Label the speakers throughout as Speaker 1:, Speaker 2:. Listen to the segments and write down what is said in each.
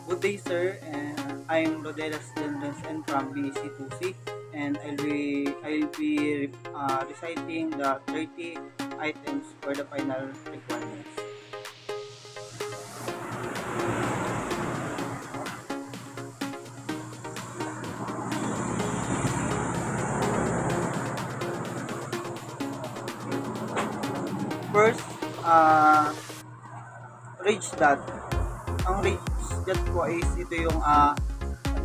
Speaker 1: Good day, sir. And I'm Rodelas Jensen from BC2C, and I'll be reciting the 30 items for the final requirements. First, ridge dot. Ang ridge dot po is ito yung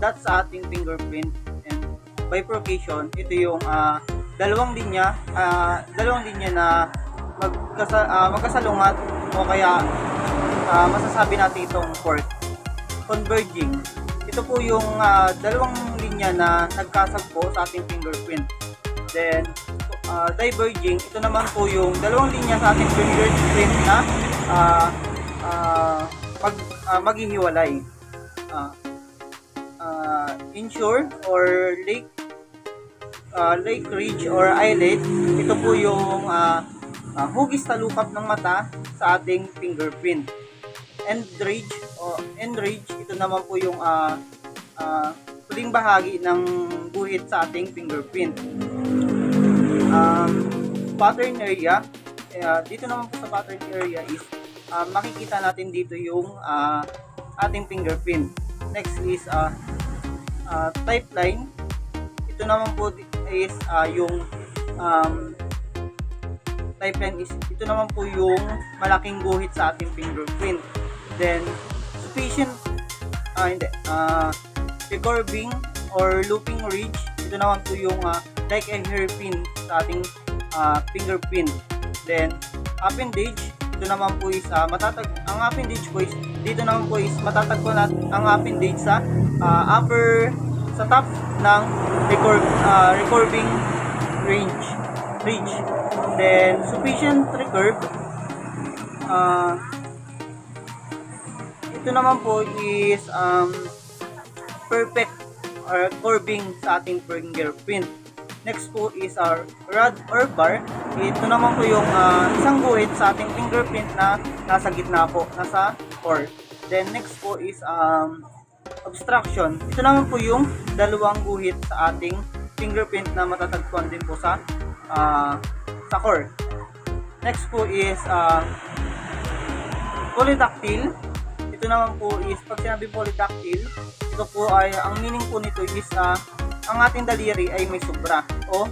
Speaker 1: dot sa ating fingerprint, and bifurcation, ito yung dalawang linya na magkasalungat, o kaya masasabi natin itong fork. Converging, ito po yung dalawang linya na nagkasagpo sa ating fingerprint. Then diverging, ito naman po yung dalawang linya sa ating fingerprint na maghihiwalay. Insure or lake ridge or eyelid, ito po yung hugis talukap ng mata sa ating fingerprint. End ridge, ito naman po yung huling bahagi ng guhit sa ating fingerprint. Pattern area, dito naman po sa pattern area is makikita natin dito yung ating fingerprint. Next is type line. Ito naman po is yung type line is ito naman po yung malaking guhit sa ating fingerprint. Then sufficient recurving or looping ridge, ito naman po yung like a hairpin sa ating fingerprint. Then appendage, ito naman po is ang appendage po is dito naman po is matatagpuan natin ang appendage sa sa top ng recurving ridge. Then sufficient recurve, ito naman po is perfect curving sa ating fingerprint. Next po is our rod or bar. Ito naman po yung isang guhit sa ating fingerprint na nasa gitna po, nasa core. Then next po is obstruction. Ito naman po yung dalawang guhit sa ating fingerprint na matatagpuan din po sa core. Next po is polydactyl. Ito naman po is, pag sinabi polydactyl, ito po ay, ang meaning po nito is ang ating daliri ay may sobra o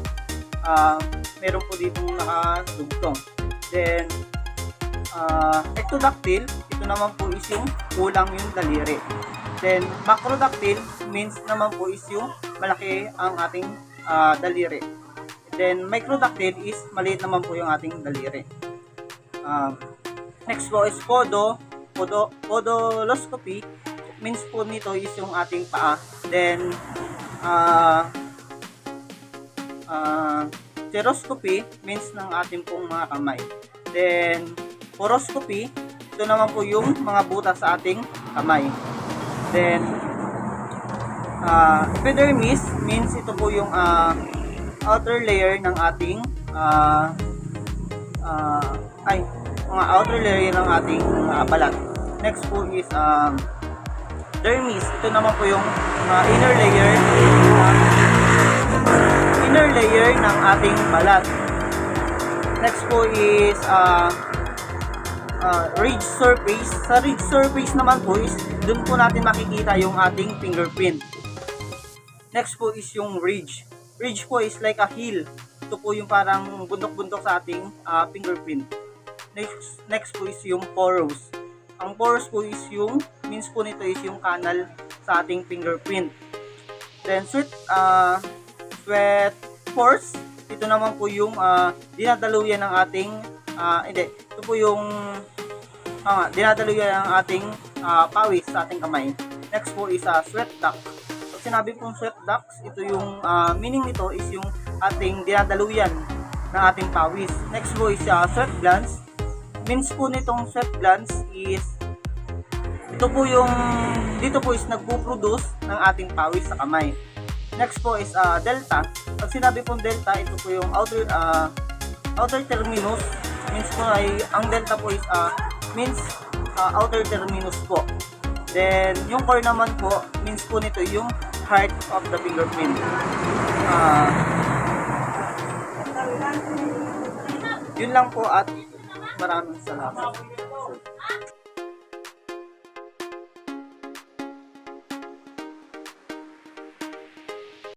Speaker 1: meron po ditong nakadugtong. Then ectodactyl, ito naman po is yung kulang yung daliri. Then macrodactyl means naman po is yung malaki ang ating daliri. Then microdactyl is maliit naman po yung ating daliri. Next po is podoloscopy, means po nito is yung ating paa. Then seroscopy means ng ating pong mga kamay. Then poroscopy, ito naman po yung mga butas sa ating kamay. Then epidermis means ito po yung outer layer ng ating mga outer layer ng ating balat. Next po is dermis, ito naman po yung inner layer ng ating balat. Next po is ridge surface. Sa ridge surface naman po is dun po natin makikita yung ating fingerprint. Next po is yung ridge. Ridge po is like a heel. Ito po yung parang bundok-bundok sa ating fingerprint. Next po is yung porous. Ang porous po is yung means po nito is yung canal sa ating fingerprint. Then sweat pores, ito naman po yung dinadaluyan ng ating ito po yung dinadaluyan ng ating pawis sa ating kamay. Next po is sweat duct. Pag sinabi pong sweat ducts, ito yung meaning nito is yung ating dinadaluyan ng ating pawis. Next po is sweat glands. Means po nitong sweat glands is ito po yung dito po is nagpo-produce ng ating pawis sa kamay. Next po is delta. Pag sinabi pong delta, ito po yung outer terminus. Means po ay ang delta po is means outer terminus po. Then, yung core naman po, means po nito yung heart of the fingerprint. Yun lang po at maraming salamat.